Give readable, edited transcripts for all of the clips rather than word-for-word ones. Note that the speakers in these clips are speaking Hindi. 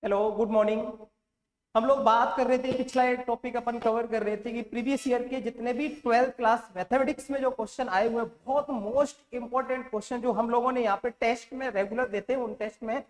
Hello, good morning. हम लोग बात कर रहे थे, पिछला एक टॉपिक अपन कवर कर रहे थे कि प्रीवियस ईयर के जितने भी 12th क्लास मैथमेटिक्स में जो क्वेश्चन आए हुए, बहुत मोस्ट इंपॉर्टेंट क्वेश्चन जो हम लोगों ने यहाँ पे टेस्ट में रेगुलर देते हैं, उन टेस्ट में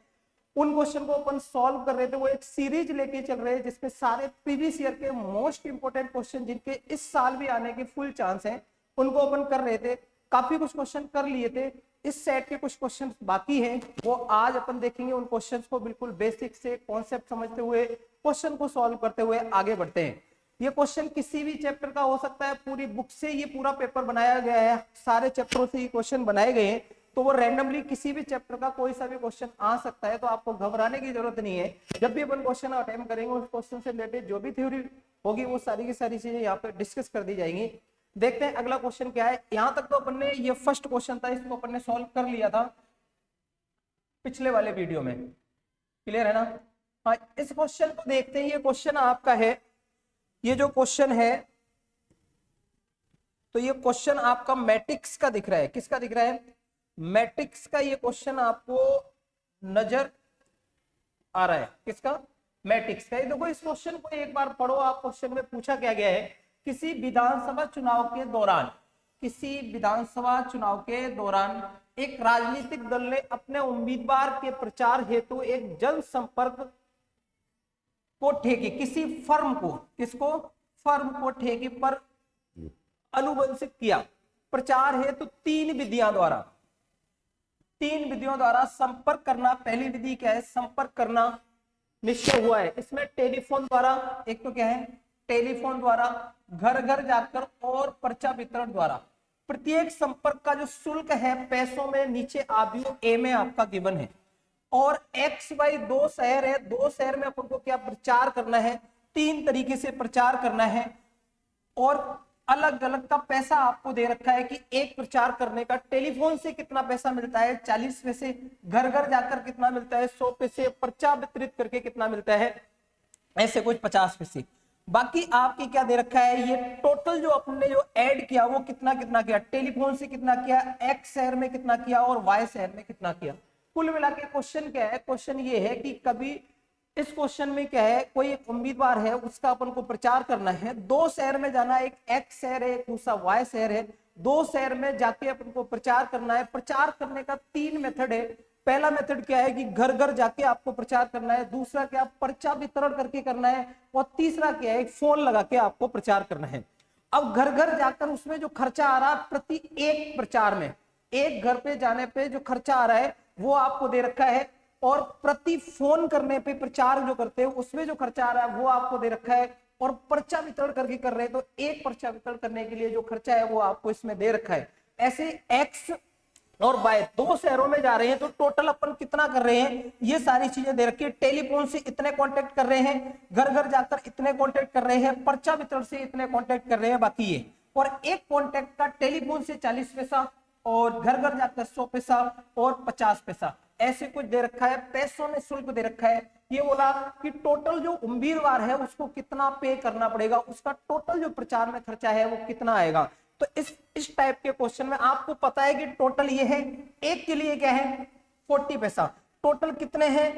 उन क्वेश्चन को अपन सॉल्व कर रहे थे। वो एक सीरीज लेके चल रहे हैं जिसमें सारे प्रीवियस ईयर के मोस्ट इंपॉर्टेंट क्वेश्चन जिनके इस साल भी आने के फुल चांस हैं, उनको अपन कर रहे थे। काफी कुछ क्वेश्चन कर लिए थे, इस सेट के कुछ क्वेश्चन बाकी हैं, वो आज अपन देखेंगे। उन क्वेश्चंस को बिल्कुल बेसिक से कॉन्सेप्ट समझते हुए क्वेश्चन को सॉल्व करते हुए आगे बढ़ते हैं। ये क्वेश्चन किसी भी चैप्टर का हो सकता है, पूरी बुक से ये पूरा पेपर बनाया गया है, सारे चैप्टरों से ये क्वेश्चन बनाए गए हैं, तो वो रैंडमली किसी भी चैप्टर का कोई सा भी क्वेश्चन आ सकता है, तो आपको घबराने की जरूरत नहीं है। जब भी अपन क्वेश्चन अटेम्प्ट करेंगे, उस क्वेश्चन से रिलेटेड जो भी थ्योरी होगी वो सारी की सारी चीजें यहाँ पे डिस्कस कर दी जाएंगी। देखते हैं अगला क्वेश्चन क्या है। यहां तक तो अपन ने, ये फर्स्ट क्वेश्चन था, इसको अपन ने सॉल्व कर लिया था पिछले वाले वीडियो में, क्लियर है ना। हाँ, इस क्वेश्चन को देखते हैं। ये क्वेश्चन आपका है, ये जो क्वेश्चन है, तो ये क्वेश्चन आपका मैट्रिक्स का दिख रहा है। किसका दिख रहा है? मैट्रिक्स का ये क्वेश्चन आपको नजर आ रहा है। किसका? मैट्रिक्स का। ये देखो, इस क्वेश्चन को एक बार पढ़ो आप। क्वेश्चन में पूछा क्या गया है, किसी विधानसभा चुनाव के दौरान, किसी विधानसभा चुनाव के दौरान एक राजनीतिक दल ने अपने उम्मीदवार के प्रचार हेतु एक जनसंपर्क को ठेके, किसी फर्म को, किसको? फर्म को ठेके पर अनुबंधित किया। प्रचार हेतु तीन विधियों द्वारा संपर्क करना। पहली विधि क्या है? संपर्क करना निश्चय हुआ है। इसमें टेलीफोन द्वारा, एक तो क्या है, टेलीफोन द्वारा, घर घर जाकर और पर्चा वितरण द्वारा। प्रत्येक संपर्क का जो शुल्क है पैसों में, नीचे आव्यूह ए में आपका गिवन है। और एक्स वाई दो शहर है, दो शहर में अपन को क्या प्रचार करना है? तीन तरीके से प्रचार करना है, और अलग अलग का पैसा आपको दे रखा है कि एक प्रचार करने का टेलीफोन से कितना पैसा मिलता है, 40 पैसे, घर घर जाकर कितना मिलता है, 100 पैसे, पर्चा वितरित करके कितना मिलता है, ऐसे कुछ 50 पैसे। बाकी आपके क्या दे रखा है, ये टोटल जो अपने जो ऐड किया वो कितना कितना किया, टेलीफोन से कितना किया, एक्स शहर में कितना किया और वाई शहर में कितना किया। कुल मिला के क्वेश्चन क्या है? क्वेश्चन ये है कि कभी इस क्वेश्चन में क्या है, कोई एक उम्मीदवार है, उसका अपन को प्रचार करना है। दो शहर में जाना है, एक एक्स शहर है, एक दूसरा वाई शहर है। दो शहर में जाके अपन को प्रचार करना है। प्रचार करने का तीन मेथड है। पहला मेथड क्या है कि घर घर जाके आपको प्रचार करना है, दूसरा क्या, पर्चा वितरण करके करना है, और तीसरा क्या है, फोन लगा के आपको प्रचार करना है। अब घर घर जाकर उसमें जो खर्चा आ रहा है प्रति एक प्रचार में, एक घर पे जाने पे जो खर्चा आ रहा है वो आपको दे रखा है, और प्रति फोन करने पे प्रचार जो करते हैं उसमें जो खर्चा आ रहा है वो आपको दे रखा है, और पर्चा वितरण करके कर रहे हैं तो एक पर्चा वितरण करने के लिए जो खर्चा है वो आपको इसमें दे रखा है। ऐसे एक्स और वाई दो शहरों में जा रहे हैं तो टोटल अपन कितना कर रहे हैं, ये सारी चीजें दे रखी है। टेलीफोन से इतने कांटेक्ट कर रहे हैं, घर घर जाकर इतने कांटेक्ट कर रहे हैं, पर्चा वितरण से इतने कांटेक्ट कर रहे हैं, बाकी ये, और एक कांटेक्ट का टेलीफोन से 40 पैसा और घर घर जाकर 100 पैसा और 50 पैसा, ऐसे कुछ दे रखा है। पैसों में शुल्क दे रखा है। ये बोला कि टोटल जो उम्मीदवार है उसको कितना पे करना पड़ेगा, उसका टोटल जो प्रचार में खर्चा है वो कितना आएगा। तो इस टाइप के क्वेश्चन में आपको पता है कि टोटल ये है, एक के लिए क्या है 40 पैसा, टोटल कितने हैं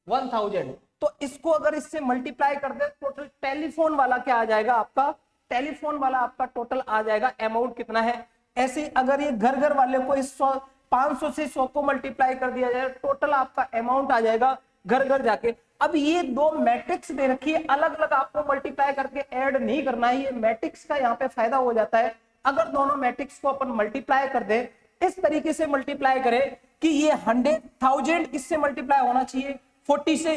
1000। तो इसको अगर इससे मल्टीप्लाई कर दे, टोटल टेलीफोन वाला क्या आ जाएगा आपका, टेलीफोन वाला आपका टोटल आ जाएगा अमाउंट कितना है। ऐसे अगर ये घर घर वाले को इस 500 से 100 को मल्टीप्लाई कर दिया जाए, टोटल आपका अमाउंट आ जाएगा घर घर जाके। अब ये दो मैट्रिक्स दे रखी है, अलग अलग आपको मल्टीप्लाई करके ऐड नहीं करना है। ये मैट्रिक्स का यहाँ पे फायदा हो जाता है। अगर दोनों मैट्रिक्स को अपन मल्टीप्लाई कर दे, इस तरीके से मल्टीप्लाई करें कि ये 100,000 किससे मल्टीप्लाई होना चाहिए 40 से,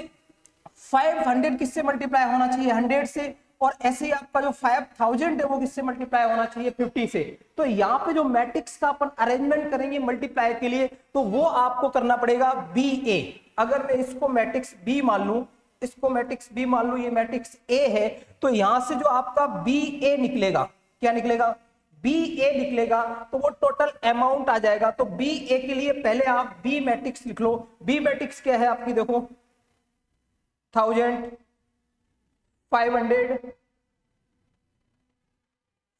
500 किससे मल्टीप्लाई होना चाहिए 100 से, और ऐसे ही आपका जो 5000 है वो किससे मल्टीप्लाई होना चाहिए 50 से। तो यहाँ पे जो मैट्रिक्स का अपन अरेंजमेंट करेंगे मल्टीप्लाई के लिए, तो वो आपको करना पड़ेगा बी ए। अगर मैं इसको मैट्रिक्स बी मान लूं, इसको मैट्रिक्स बी मान लूं, ये मैट्रिक्स ए है, तो यहां से जो आपका बी ए निकलेगा, क्या निकलेगा, बी ए निकलेगा, तो वो टोटल अमाउंट आ जाएगा। तो बी ए के लिए पहले आप बी मैट्रिक्स लिख लो। बी मैट्रिक्स क्या है आपकी, देखो 1000, 500,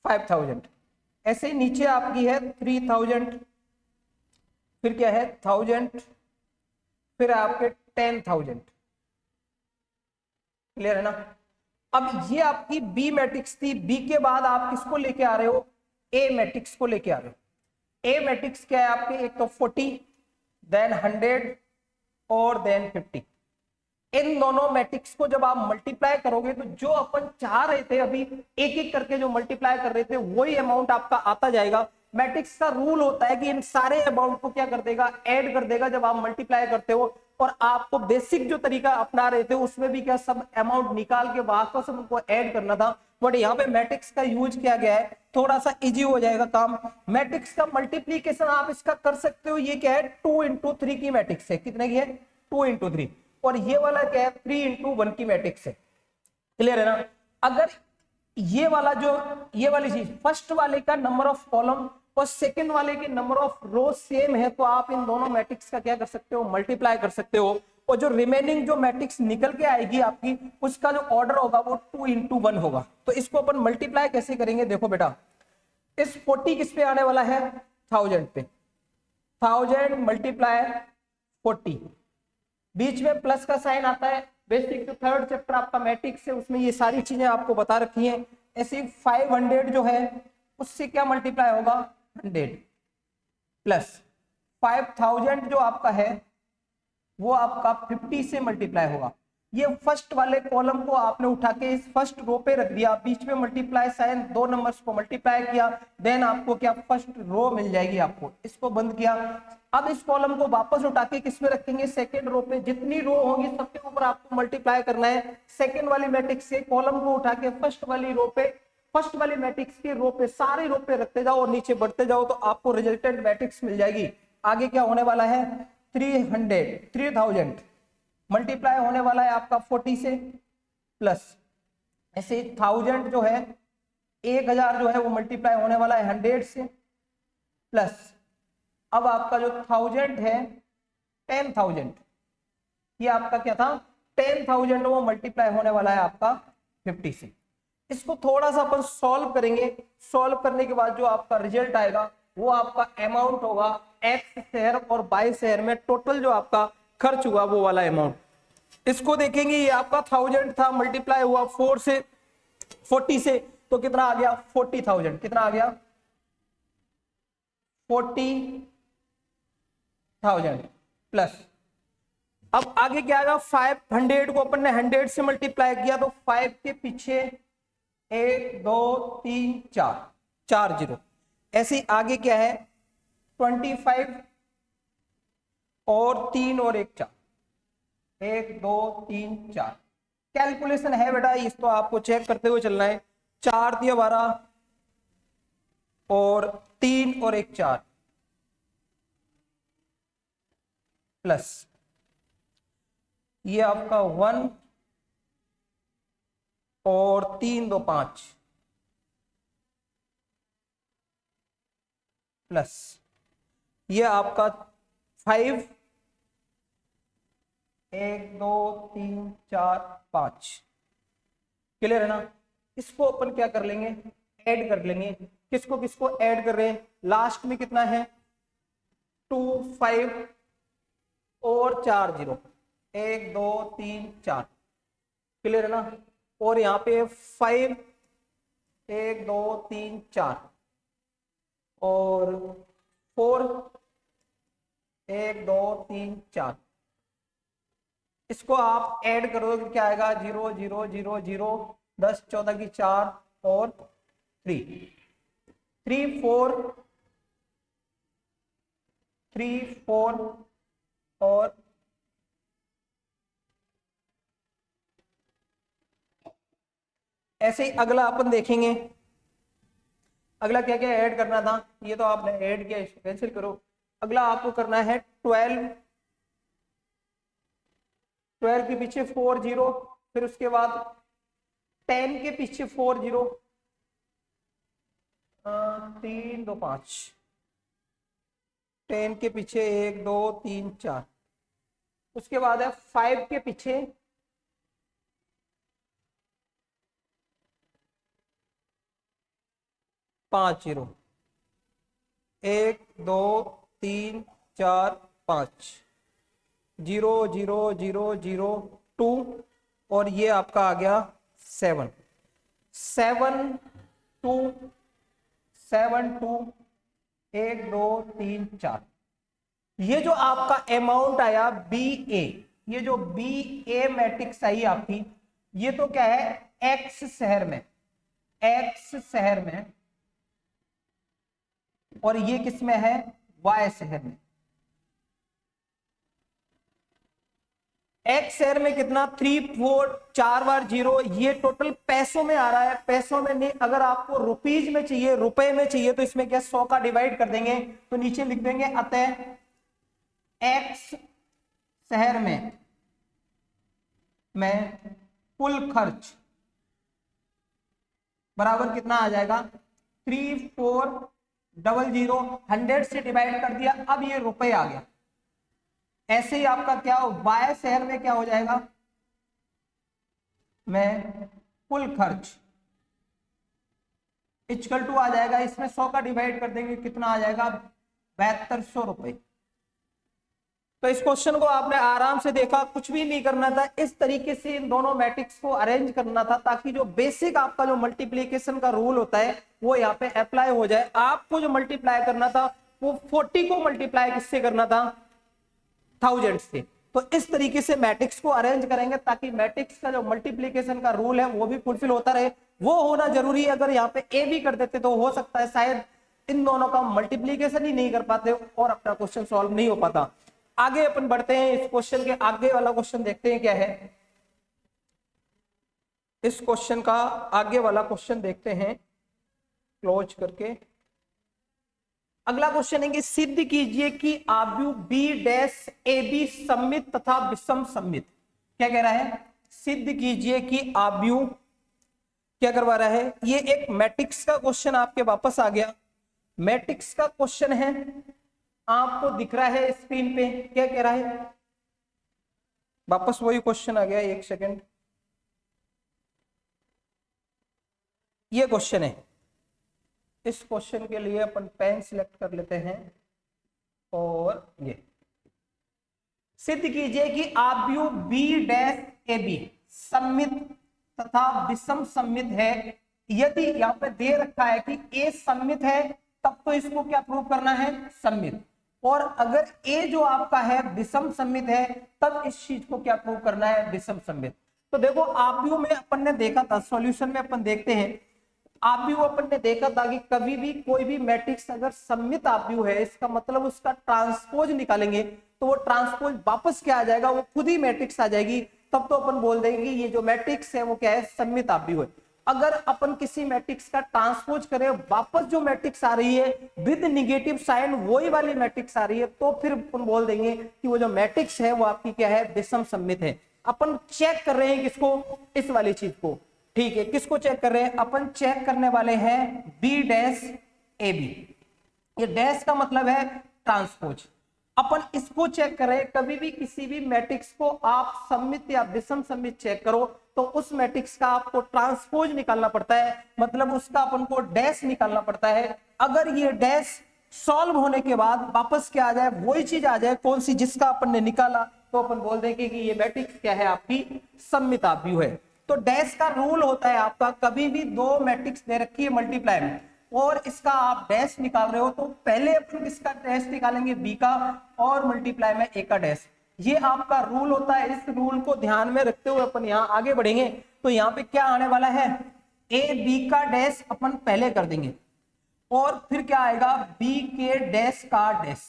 5000, ऐसे ही नीचे आपकी है 3000, फिर क्या है 1000, फिर आपके 10,000, क्लियर है ना। अब ये आपकी बी मैट्रिक्स थी, बी के बाद आप किसको लेके आ रहे हो, ए मैट्रिक्स को लेके आ रहे हो। ए मैट्रिक्स क्या है आपके, एक तो 40, देन 100 और देन 50। इन दोनों मैट्रिक्स को जब आप मल्टीप्लाई करोगे तो जो अपन चाह रहे थे अभी एक एक करके जो मल्टीप्लाई कर रहे थे वही अमाउंट आपका आता जाएगा। मैट्रिक्स का रूल होता है कि इन सारे अमाउंट को क्या कर देगा, ऐड कर देगा जब आप मल्टीप्लाई करते हो। और आपको बेसिक जो तरीका अपना रहे थे उसमें भी क्या सब अमाउंट निकाल के वापस उनको ऐड करना था, बट यहाँ पे मैट्रिक्स का यूज किया गया है, थोड़ा सा इजी हो जाएगा काम। मैट्रिक्स का मल्टीप्लीकेशन आप इसका कर सकते हो, ये क्या है 2 into 3 की मैट्रिक्स है, कितने की है 2 into 3। और ये वाला क्या है 3 into 1 की मैट्रिक्स है। क्लियर है ना। अगर ये वाला जो ये वाली चीज फर्स्ट वाले का नंबर ऑफ कॉलम और सेकंड वाले के नंबर ऑफ रो सेम है तो आप इन दोनों मैट्रिक्स का क्या कर सकते हो, मल्टीप्लाई कर सकते हो। और जो रिमेनिंग जो मैट्रिक्स निकल के आएगी आपकी उसका जो ऑर्डर होगा वो 2 into 1 होगा। तो इसको अपन मल्टीप्लाई कैसे करेंगे, देखो बेटा इस 40 किस पे आने वाला है 1000 पे, 1000 मल्टीप्लाई 40, बीच में प्लस का साइन आता है। बेसिक जो थर्ड चैप्टर आपका मैट्रिक्स है उसमें ये सारी चीजें आपको बता रखी हैं। ऐसे 500 जो है उससे क्या मल्टीप्लाई होगा 100 प्लस 5000 जो आपका है वो आपका 50 से मल्टीप्लाई होगा। ये फर्स्ट वाले कॉलम को आपने उठा के इस फर्स्ट रो पे रख दिया, बीच में मल्टीप्लाई साइन, दो नंबर्स को मल्टीप्लाई किया, देन आपको क्या फर्स्ट रो मिल जाएगी आपको, इसको बंद किया। अब इस कॉलम को वापस उठा के किस में रखेंगे, सेकंड रो पे। जितनी रो होंगी सबके ऊपर आपको मल्टीप्लाई करना है। सेकंड वाली मैट्रिक्स से कॉलम को उठा के फर्स्ट वाली रो पे, फर्स्ट वाली मैट्रिक्स के रो पे, सारे रो पे रखते जाओ और नीचे बढ़ते जाओ तो आपको रिजल्टेंट मैट्रिक्स मिल जाएगी। आगे क्या होने वाला है 3000 मल्टीप्लाई होने वाला है आपका 40 से, प्लस ऐसे 1000 जो है 1000 जो है वो मल्टीप्लाई होने वाला है 100 से, प्लस अब आपका जो 1000 है 10,000, ये आपका क्या था 10,000 वो मल्टीप्लाई होने वाला है आपका 50 से। इसको थोड़ा सा अपन सॉल्व करेंगे, सॉल्व करने के बाद जो आपका रिजल्ट आएगा वो आपका अमाउंट होगा एक्स शेयर और वाई शेयर में टोटल जो आपका खर्च हुआ वो वाला अमाउंट। इसको देखेंगे ये आपका 1000 था, मल्टीप्लाई हुआ 4 से 40 से, तो कितना आ गया 40,000, कितना आ गया 40,000 प्लस। अब आगे क्या आएगा 500 को अपन ने 100 से मल्टीप्लाई किया तो 5 के पीछे 1 2 3 4, 4 जीरो। ऐसे आगे क्या है 25 और 3 और 1 4, 1 2 3 4। कैलकुलेशन है बेटा इस तो आपको चेक करते हुए चलना है। 4 दिया 12 और 3 और 1 4, प्लस ये आपका 1 और 3 2 5, प्लस ये आपका 5 1 2 3 4 5। क्लियर है ना। इसको अपन क्या कर लेंगे ऐड कर लेंगे। किसको किसको ऐड कर रहे हैं, लास्ट में कितना है 2 5 और 4 जीरो, 1 2 3 4। क्लियर है ना। और यहाँ पे 5 1 2 3 4 और 4 1 2 3 4। इसको आप ऐड करोगे क्या आएगा 0 0 0 0, 10 14 की 4 और 3 3 4 3 4 और ऐसे ही अगला अपन देखेंगे। अगला क्या क्या ऐड करना था, ये तो आपने ऐड किया, इसको कैंसिल करो। अगला आपको करना है 12 के पीछे 4 जीरो, फिर उसके बाद 10 के पीछे 4 जीरो, 3 2 5, 10 के पीछे 1 2 3 4। उसके बाद है 5 के पीछे 5 जीरो, 1 2 3 4 5, 0 0 0 0 2 और ये आपका आ गया 7 7 2 7 2 1 2 3 4। ये जो आपका अमाउंट आया बी ए, ये जो बी ए मैट्रिक्स आई आपकी, ये तो क्या है एक्स शहर में, एक्स शहर में, और ये किस में है वाई शहर में। एक्स शहर में कितना 3 4 4 बार 0, ये टोटल पैसों में आ रहा है, पैसों में नहीं। अगर आपको रुपीज में चाहिए, रुपए में चाहिए, तो इसमें क्या 100 का डिवाइड कर देंगे, तो नीचे लिख देंगे अतः एक्स शहर में कुल खर्च बराबर कितना आ जाएगा 3 4 0 100 से डिवाइड कर दिया, अब ये रुपए आ गया। ऐसे ही आपका क्या हो वाई शहर में क्या हो जाएगा कुल खर्च इक्वल टू आ जाएगा, इसमें 100 का डिवाइड कर देंगे, कितना आ जाएगा 7200 रुपए। तो इस क्वेश्चन को आपने आराम से देखा, कुछ भी नहीं करना था, इस तरीके से इन दोनों मैट्रिक्स को अरेंज करना था ताकि जो बेसिक आपका जो मल्टीप्लीकेशन का रूल होता है वो यहाँ पे अप्लाई हो जाए। आपको जो मल्टीप्लाई करना था वो 40 को मल्टीप्लाई किससे करना था 1000 से। तो इस तरीके से मैट्रिक्स को अरेंज करेंगे ताकि मैट्रिक्स का जो मल्टीप्लीकेशन का रूल है वो भी फुलफिल होता रहे, वो होना जरूरी है। अगर यहाँ पे ए भी कर देते तो हो सकता है शायद इन दोनों का मल्टीप्लीकेशन ही नहीं कर पाते और अपना क्वेश्चन सॉल्व नहीं हो पाता। आगे अपन बढ़ते हैं, इस क्वेश्चन के आगे वाला क्वेश्चन देखते हैं क्या है। इस क्वेश्चन का आगे वाला क्वेश्चन देखते हैं क्लोज करके। अगला क्वेश्चन है कि सिद्ध कीजिए कि आव्यूह बी डैश ए बी सममित तथा विषम सममित। क्या कह रहा है, सिद्ध कीजिए कि आव्यूह क्या करवा रहा है, ये एक मैट्रिक्स का क्वेश्चन आपके वापस आ गया। मैट्रिक्स का क्वेश्चन है, आपको दिख रहा है स्क्रीन पे, क्या कह रहा है, वापस वही क्वेश्चन आ गया, एक सेकंड। ये क्वेश्चन है, इस क्वेश्चन के लिए अपन पेन सिलेक्ट कर लेते हैं और ये सिद्ध कीजिए कि आव्यूह बी डैश ए बी सममित तथा विषम सममित है। यदि यहाँ पे दे रखा है कि ए सममित है तब तो इसको क्या प्रूव करना है सममित, और अगर ए जो आपका है विषम सममित है तब इस चीज को क्या प्रूव करना है विषम सममित। तो देखो आव्यूह में अपन ने देखा था, सॉल्यूशन में अपन देखते हैं, आव्यूह अपन ने देखा था कि कभी भी कोई भी मैट्रिक्स अगर सममित आव्यूह है इसका मतलब उसका ट्रांसपोज निकालेंगे तो वो ट्रांसपोज वापस क्या आ जाएगा, वो खुद ही मैट्रिक्स आ जाएगी, तब तो अपन बोल देंगे ये जो मैट्रिक्स है वो क्या है सममित आव्यूह है। अगर अपन किसी मैट्रिक्स का ट्रांसपोज करें वापस जो मैट्रिक्स आ रही है विद निगेटिव साइन वही वाली मैट्रिक्स आ रही है तो फिर अपन बोल देंगे कि वो जो मैट्रिक्स है वो आपकी क्या है विषम सममित है। अपन चेक कर रहे हैं किसको, इस वाली चीज को, ठीक है। किसको चेक कर रहे हैं, अपन चेक करने वाले हैं बी डैश ए बी। ये डैश का मतलब है ट्रांसपोज। अपन इसको चेक कर रहे हैं, कभी भी किसी भी मैट्रिक्स को आप सममित या विषम सममित चेक करो तो उस मैट्रिक्स का आपको ट्रांसपोज निकालना पड़ता है, मतलब उसका अपन को डैश निकालना पड़ता है। अगर ये डैश सॉल्व होने के बाद वापस क्या आ जाए, वही चीज आ जाए कौन सी जिसका अपन ने निकाला, तो अपन बोल देंगे कि ये मैट्रिक्स क्या है आपकी सममित आव्यूह है। तो डैश का रूल होता है आपका, कभी भी दो मैट्रिक्स दे रखी है मल्टीप्लाई में और इसका आप डैश निकाल रहे हो तो पहले अपन किसका डैश निकालेंगे बी का और मल्टीप्लाई में ए का डैश। ये आपका रूल होता है, इस रूल को ध्यान में रखते हुए अपन यहाँ आगे बढ़ेंगे। तो यहाँ पे क्या आने वाला है, ए बी का डैश अपन पहले कर देंगे और फिर क्या आएगा बी के डैश का डैश।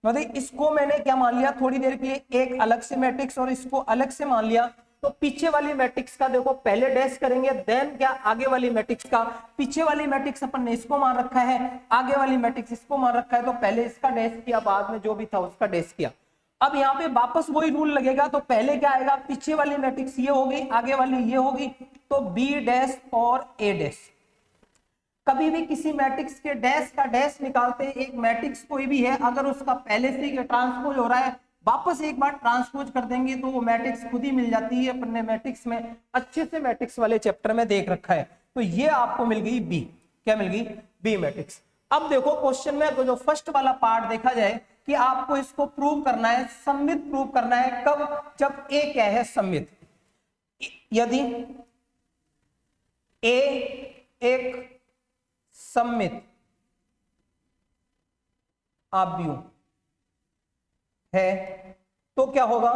मतलब इसको मैंने क्या मान लिया थोड़ी देर के लिए एक अलग से मैट्रिक्स और इसको अलग से मान लिया, तो पीछे वाली मैट्रिक्स का देखो पहले डैश करेंगे देन क्या आगे वाली मैट्रिक्स का। पीछे वाली मैट्रिक्स अपन ने इसको मान रखा है, आगे वाली मैट्रिक्स इसको मान रखा है, तो पहले इसका डैश किया बाद में जो भी था उसका डैश किया। अब यहाँ पे वापस वही रूल लगेगा, तो पहले क्या आएगा, पीछे वाली मैट्रिक्स ये होगी आगे वाली ये होगी, तो बी डैश और ए डैश। कभी भी किसी मैट्रिक्स के डैश का डैश निकालते हैं, एक मैट्रिक्स कोई भी है अगर उसका पहले से ट्रांसपोज हो रहा है वापस एक बार ट्रांसपोज कर देंगे तो वो मैट्रिक्स खुद ही मिल जाती है। अपन ने मैट्रिक्स में अच्छे से मैट्रिक्स वाले चैप्टर में देख रखा है। तो ये आपको मिल गई बी, क्या मिल गई बी मैट्रिक्स। अब देखो क्वेश्चन में जो फर्स्ट वाला पार्ट देखा जाए कि आपको इसको प्रूव करना है, सममित प्रूव करना है। कब, जब ए क्या है सममित। यदि ए एक सममित आव्यूह है तो क्या होगा,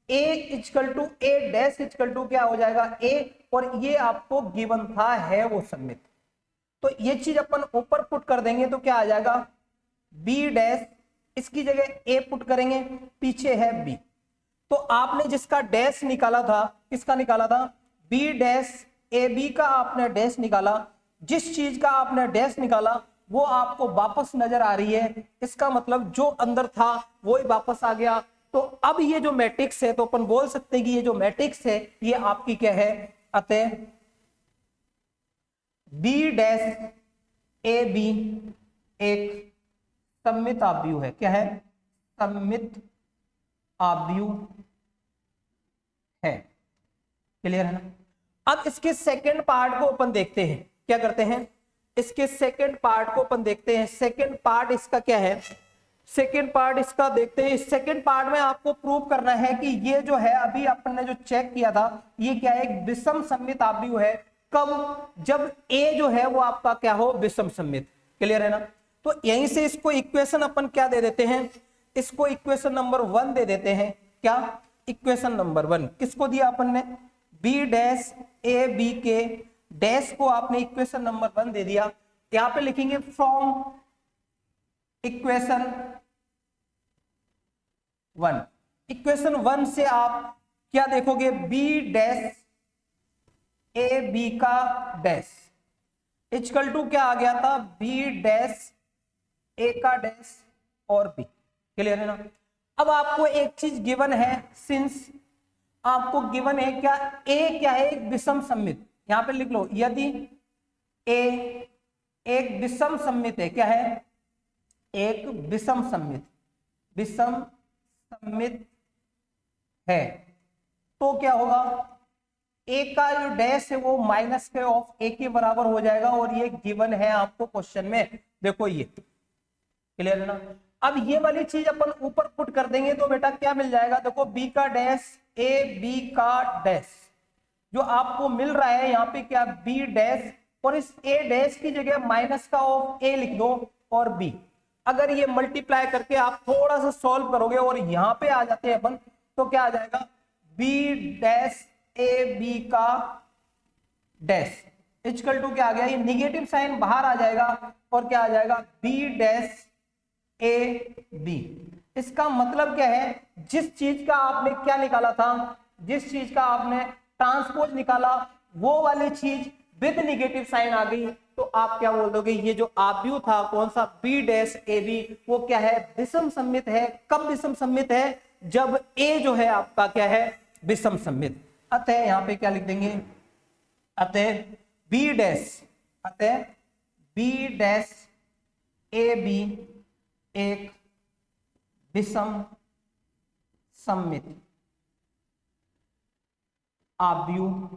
a equal to a dash equal to क्या हो जाएगा a, और ये आपको गिवन था है वो सममित। तो ये चीज अपन ऊपर पुट कर देंगे तो क्या आ जाएगा b डैश, इसकी जगह a पुट करेंगे, पीछे है b। तो आपने जिसका डैश निकाला था, किसका निकाला था, b डैश ए बी का आपने डैश निकाला, जिस चीज का आपने डैश निकाला वो आपको वापस नजर आ रही है, इसका मतलब जो अंदर था वो ही वापस आ गया। तो अब ये जो मैट्रिक्स है तो अपन बोल सकते हैं कि ये जो मैट्रिक्स है ये आपकी क्या है, अतः बी डैश ए बी एक सममित आव्यूह है। क्या है, सममित आव्यूह है। क्लियर है ना। अब इसके सेकंड पार्ट को अपन देखते हैं, क्या करते हैं, इसके सेकंड पार्ट को अपन देखते हैं। सेकंड पार्ट इसका क्या है, सेकंड पार्ट इसका देखते हैं। सेकंड पार्ट में आपको प्रूव करना है कि ये जो है अभी अपन ने जो चेक किया था ये क्या है, एक विषम सममित आव्यूह है। कब, जब ए जो है वो आपका क्या हो, विषम सममित। क्लियर है ना। तो यहीं से इसको इक्वेशन अपन क्या दे देते हैं, इसको इक्वेशन नंबर 1 दे देते हैं। क्या, इक्वेशन नंबर 1 किसको दिया अपन ने, बी डैश ए बी के डैश को आपने इक्वेशन नंबर 1 दे दिया। यहां पे लिखेंगे फ्रॉम इक्वेशन 1। इक्वेशन 1 से आप क्या देखोगे, बी डैश ए बी का डैश इक्वल टू क्या आ गया था, बी डैश ए का डैश और बी। क्लियर है ना। अब आपको एक चीज गिवन है, सिंस आपको गिवन है क्या, ए क्या है, एक विषम सममित। यहां पे लिख लो, यदि ए एक विषम सममित है, क्या है, एक विषम सममित, विषम सममित है, तो क्या होगा, ए का जो डैश है वो माइनस के ऑफ ए के बराबर हो जाएगा, और ये गिवन है आपको क्वेश्चन में। देखो ये क्लियर है ना। अब ये वाली चीज अपन ऊपर पुट कर देंगे तो बेटा क्या मिल जाएगा, देखो बी का डैश ए बी का डैश जो आपको मिल रहा है यहाँ पे क्या, बी डैश, और इस ए डैश की जगह माइनस का ऑफ ए लिख दो और बी। अगर ये मल्टीप्लाई करके आप थोड़ा सा सॉल्व करोगे और यहाँ पे आ जाते हैं अपन, तो क्या आ जाएगा, बी डैश ए बी का डैश इक्वल टू क्या आ गया, ये निगेटिव साइन बाहर आ जाएगा और क्या आ जाएगा, बी डैश ए बी। इसका मतलब क्या है, जिस चीज का आपने क्या निकाला था, जिस चीज का आपने ट्रांसपोज निकाला वो वाली चीज विद निगेटिव साइन आ गई, तो आप क्या बोल दोगे, ये जो आव्यूह था कौन सा, बी डैश ए बी, वो क्या है, विषम सममित है। कब विषम सममित है, जब ए जो है आपका क्या है, विषम सममित। अतः यहाँ पे क्या लिख देंगे, अतः बी डैश, अतः बी डैश ए बी एक विषम सममित आव्यूह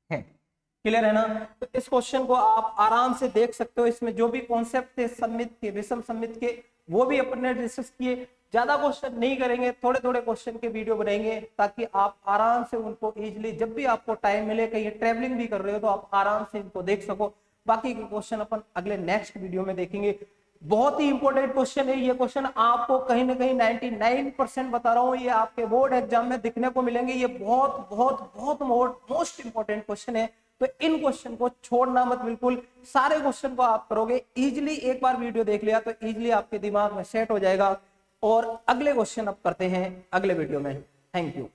है। क्लियर है ना। तो इस क्वेश्चन को आप आराम से देख सकते हो, इसमें जो भी कॉन्सेप्ट थे सममित के, विषम सममित के, वो भी अपन ने डिस्कस किए। ज्यादा क्वेश्चन नहीं करेंगे, थोड़े थोड़े क्वेश्चन के वीडियो बनाएंगे ताकि आप आराम से उनको इजीली, जब भी आपको टाइम मिले, कहीं ट्रेवलिंग भी कर रहे हो तो आप आराम से इनको देख सको। बाकी के क्वेश्चन अपन अगले नेक्स्ट वीडियो में देखेंगे। बहुत ही इंपॉर्टेंट क्वेश्चन है ये क्वेश्चन, आपको कहीं ना कहीं 99% बता रहा हूँ ये आपके बोर्ड एग्जाम में दिखने को मिलेंगे। ये बहुत बहुत बहुत मोस्ट इंपॉर्टेंट क्वेश्चन है, तो इन क्वेश्चन को छोड़ना मत बिल्कुल। सारे क्वेश्चन को आप करोगे इजीली, एक बार वीडियो देख लिया तो इजीली आपके दिमाग में सेट हो जाएगा। और अगले क्वेश्चन अब करते हैं अगले वीडियो में। Thank you.